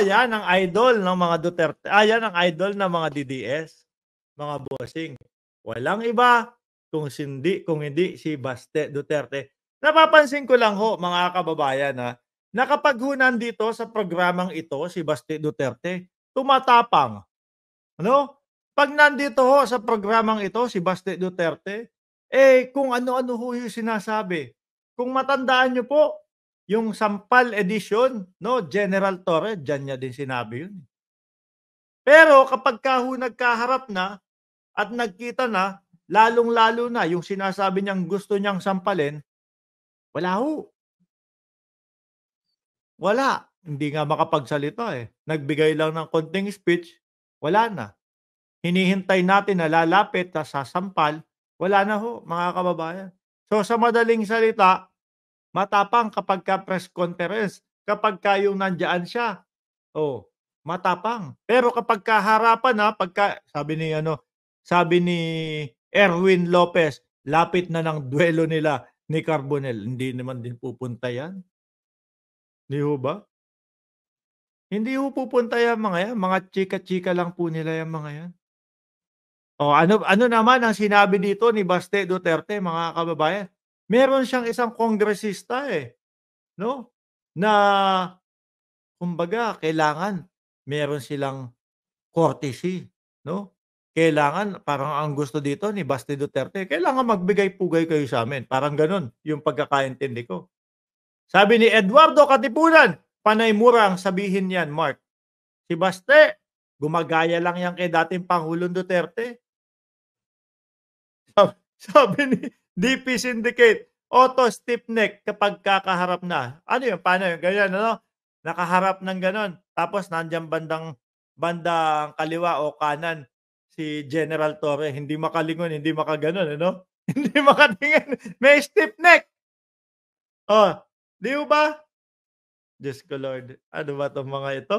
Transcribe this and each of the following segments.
yan ang idol ng mga Duterte. Yan ang idol ng mga DDS, mga bossing. Walang iba kung hindi si Baste Duterte. Napapansin ko lang ho, mga kababayan, na kapag nandito sa programang ito, si Baste Duterte, tumatapang. Ano? Pag nandito ho sa programang ito, si Baste Duterte, kung ano-ano ho yung sinasabi. Kung matandaan nyo po, yung Sampal Edition, no, General Torre, dyan niya din sinabi yun. Pero kapag nagkaharap na at nagkita na, lalong-lalo na yung sinasabi niyang gusto niyang sampalin, wala ho. Wala. Hindi nga makapagsalita eh. Nagbigay lang ng konting speech, wala na. Hinihintay natin na lalapit na sasampal, wala na ho, mga kababayan. So sa madaling salita, matapang kapag press conference, kapag yung nandiyan siya, matapang. Pero kapag harapan sabi ni Erwin Lopez, lapit na ng duelo nila ni Carbonell, hindi naman din pupunta yan. Di ho ba? Hindi ho pupunta yan mga yan, mga chika-chika lang po nila yan mga yan. Ano naman ang sinabi dito ni Baste Duterte, mga kababayan? Meron siyang isang kongresista no? Na kumbaga kailangan meron silang courtesy, no? Kailangan parang ang gusto dito ni Baste Duterte, kailangan magbigay-pugay kayo sa amin. Parang gano'n yung pagkakaintindi ko. Sabi ni Eduardo Katipunan, panay mura ang sabihin niyan, Mark. Si Baste, gumagaya lang yan kay dating Pangulong Duterte. Sabi ni DP Syndicate, auto stiff neck kapag kakaharap na. Ano yun? Paano yun? Ganyan, ano? Nakaharap ng ganon. Tapos nandiyan bandang kaliwa o kanan si General Torre. Hindi makalingon, hindi makaganon, ano? Hindi makatingin. May stiff neck. Di ba? Diyos ko Lord. Ano ba itong mga ito?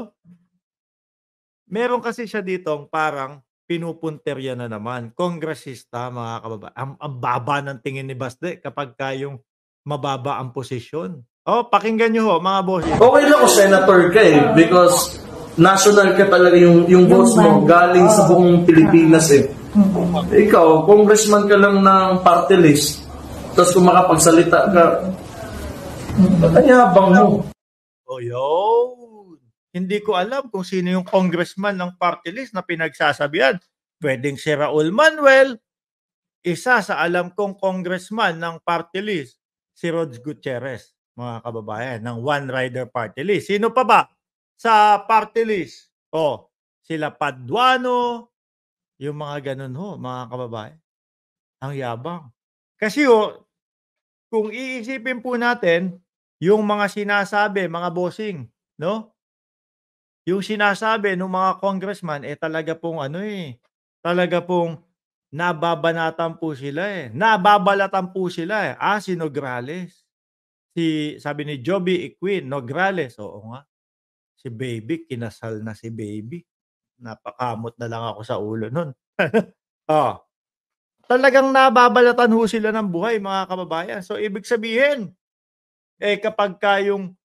Meron kasi siya ditong parang pinupunterya na naman. Kongresista, mga kababayan. Ang baba ng tingin ni Baste kapag yung mababa ang posisyon. Pakinggan nyo ho, mga boss. Okay lang kung senator ka because national ka talaga yung votes mo galing sa buong Pilipinas Ikaw, congressman ka lang ng party list. Tapos kung makapagsalita ka, kanyabang mo. Yun. Hindi ko alam kung sino yung congressman ng party list na pinagsasabihan. Pwedeng si Raul Manuel. Isa sa alam kong congressman ng party list, si Rods Gutierrez, mga kababayan, ng One Rider Party List. Sino pa ba sa party list? Sila Paduano, yung mga ganun ho, mga kababayan. Ang yabang. Kasi kung iisipin po natin, yung mga sinasabi, mga bossing, no? Yung sinasabi ng mga congressman, talaga pong talaga pong nababanatan po sila nababalatan po sila si Nograles. Sabi ni Joby Equin, Nograles, oo nga. Si Baby, kinasal na si Baby. Napakamot na lang ako sa ulo nun. Talagang nababalatan ho sila ng buhay, mga kababayan. So, ibig sabihin, kapag yung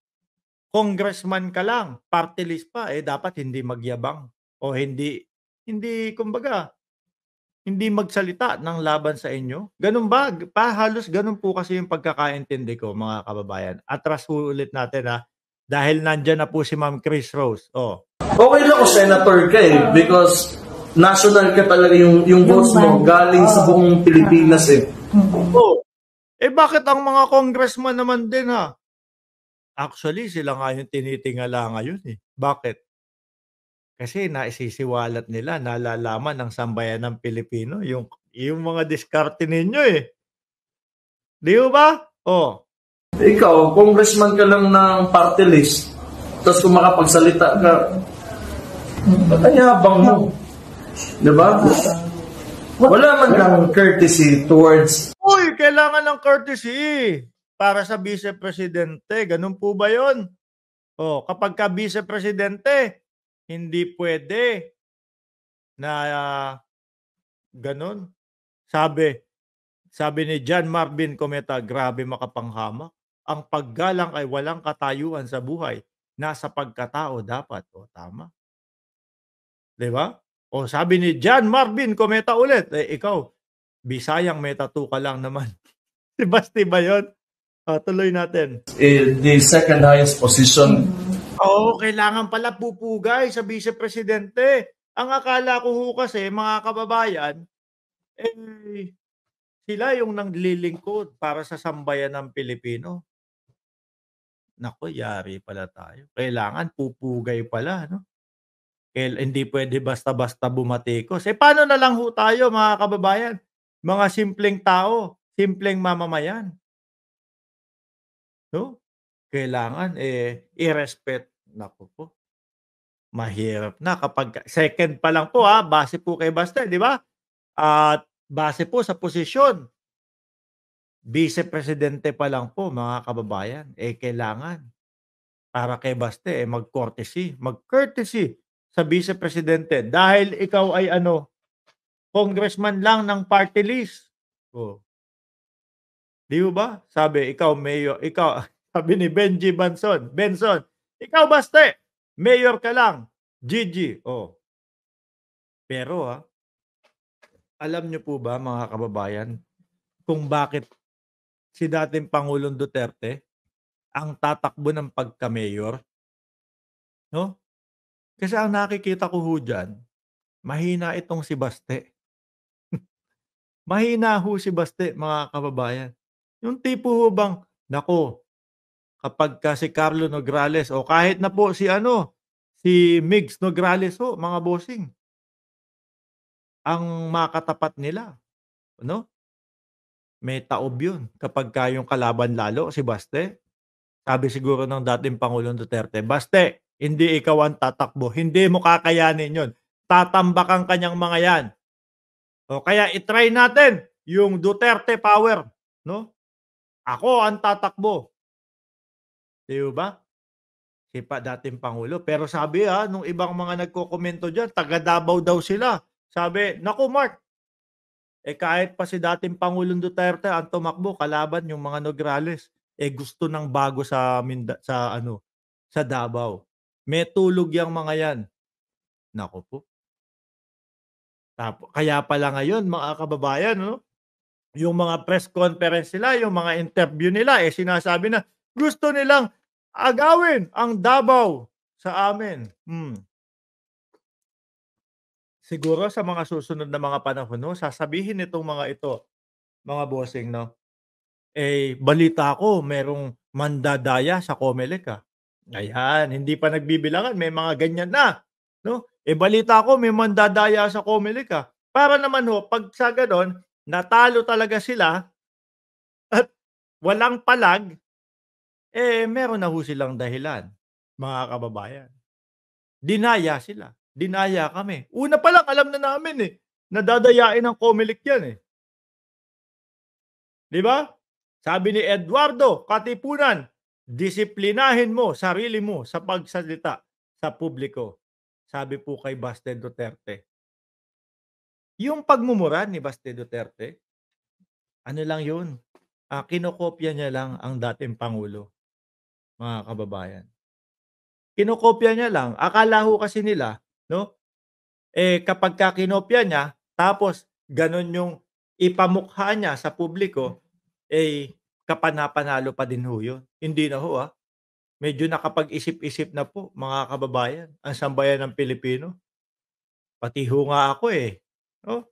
congressman ka lang, party list pa, dapat hindi magyabang o hindi kumbaga, hindi magsalita ng laban sa inyo. Ganun ba? Halos ganun po kasi yung pagkakaintindi ko, mga kababayan. Atras ulit natin dahil nandyan na po si Ma'am Chris Rose. Okay lang kung senator ka because national ka talaga yung votes mo galing sa buong Pilipinas bakit ang mga congressman naman din Actually, sila nga yung tinitingala ngayon Bakit? Kasi naisisiwalat nila, nalalaman ng sambayan ng Pilipino yung mga diskarte ninyo Di ba? Ikaw, congressman ka lang ng party list. Tapos kung makapagsalita ka, kanyabang mo. Diba? Wala man lang courtesy towards... Kailangan ng courtesy para sa vice-presidente. Ganun po ba yun? Kapag vice-presidente, hindi pwede na ganun. Sabi ni John Marvin Cometa, grabe makapanghamak. Ang paggalang ay walang katayuan sa buhay. nasa pagkatao dapat. O, tama. 'Di ba? O, sabi ni John Marvin Cometa ulit, eh, ikaw Bisayang Meta 2 ka lang naman. Si Basti ba yun? Tuloy natin. The second highest position. Oo, kailangan pala pupugay sa Vice Presidente. Ang akala ko ho kasi, mga kababayan, eh, sila yung naglilingkod para sa sambayan ng Pilipino. Naku, yari pala tayo. Kailangan pupugay pala, no? Hindi pwede basta-basta bumatikos. Eh, paano na lang ho tayo, mga kababayan? Mga simpleng tao, simpleng mamamayan. No? Kailangan, i-respect. Naku po. Mahirap na kapag second pa lang po, base po kay Basta, di ba? At base po sa posisyon, Vice Presidente pa lang po, mga kababayan, kailangan para kay Baste, mag-courtesy sa Vice Presidente dahil ikaw ay congressman lang ng party list. Oh. Di ba? Sabi, ikaw mayor, sabi ni Benji Benson, ikaw Baste, mayor ka lang, Gigi. Oh. Pero alam niyo po ba, mga kababayan, kung bakit si dating Pangulong Duterte ang tatakbo ng pagka-mayor? No? Kasi ang nakikita ko ho dyan, mahina itong si Baste. Mahina ho si Baste, mga kababayan. Yung tipo ho bang, nako, kapag si Carlo Nograles o kahit na po si Migs Nograles ho, mga bossing, ang makatapat nila, no? May taob yun kapag yung kalaban lalo, si Baste. Sabi siguro ng dating Pangulong Duterte, Baste, hindi ikaw ang tatakbo. Hindi mo kakayanin yun. Tatambak ang kanyang mga yan. O kaya itry natin yung Duterte power. No? Ako ang tatakbo. Di ba? Si dating Pangulo. Pero sabi nung ibang mga nagkokomento dyan, taga Davao daw sila. Sabi, naku Mark, kahit pa si dating Pangulong Duterte ang tumakbo, kalaban yung mga Nograles, gusto ng bago sa Davao. May tulog yang mga yan. Nako po. Kaya pala ngayon, mga kababayan, no? Yung mga press conference nila, yung mga interview nila, sinasabi na gusto nilang agawin ang Davao sa amin. Siguro sa mga susunod na mga panahon, no, sasabihin nitong mga ito, mga bossing, no, balita ko merong mandadaya sa COMELEC. Ayan, hindi pa nagbibilangan, may mga ganyan na. No? Balita ko may mandadaya sa COMELEC. Para naman pag sa ganon, natalo talaga sila at walang palag, meron na silang dahilan, mga kababayan. Dinaya sila. Dinaya kami. Una pa lang, alam na namin nadadayain ng COMELEC yan Di ba? Sabi ni Eduardo Katipunan, disiplinahin mo sarili mo sa pagsalita sa publiko. Sabi po kay Baste Duterte. Yung pagmumura ni Baste Duterte, ano lang yun? Kinokopya niya lang ang dating Pangulo, mga kababayan. Kinokopya niya lang. Akala ho kasi nila, no? Kapag kinopya niya, tapos ganun yung ipamukha niya sa publiko, kapanapanalo pa din ho yun. Hindi na ho Medyo nakapag-isip-isip na po, mga kababayan, ang sambayan ng Pilipino. Pati ho nga ako no?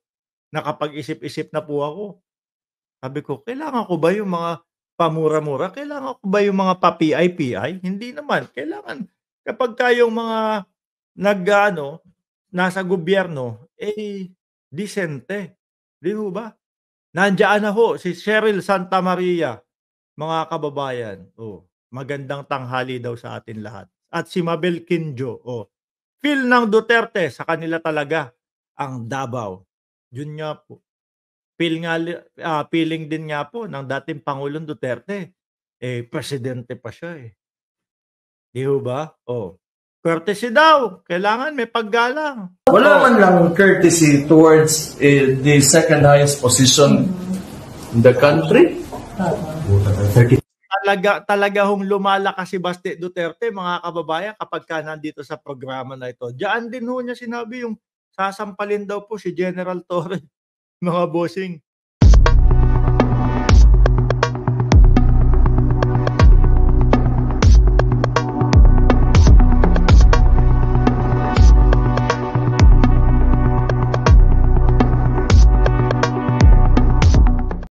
Nakapag-isip-isip na po ako. Sabi ko, kailangan ko ba yung mga pamura-mura? Kailangan ko ba yung mga pa-PI-PI? Hindi naman. Kailangan kapag kayong mga nasa gobyerno, disente. Di ho ba? Nandiyan na ho si Cheryl Santa Maria, mga kababayan. Magandang tanghali daw sa atin lahat. At si Mabel Quinjo, feel ng Duterte sa kanila talaga ang Davao. Yun nga po. Feeling din nga po ng dating Pangulong Duterte. Presidente pa siya Di ho ba? Courtesy daw. Kailangan may paggalang. Wala man lang courtesy towards the second highest position in the country. talaga hong lumalakas si Baste Duterte, mga kababayan, kapagka nandito sa programa na ito. Diyaan din ho niya sinabi yung sasampalin daw po si General Torre, mga bossing.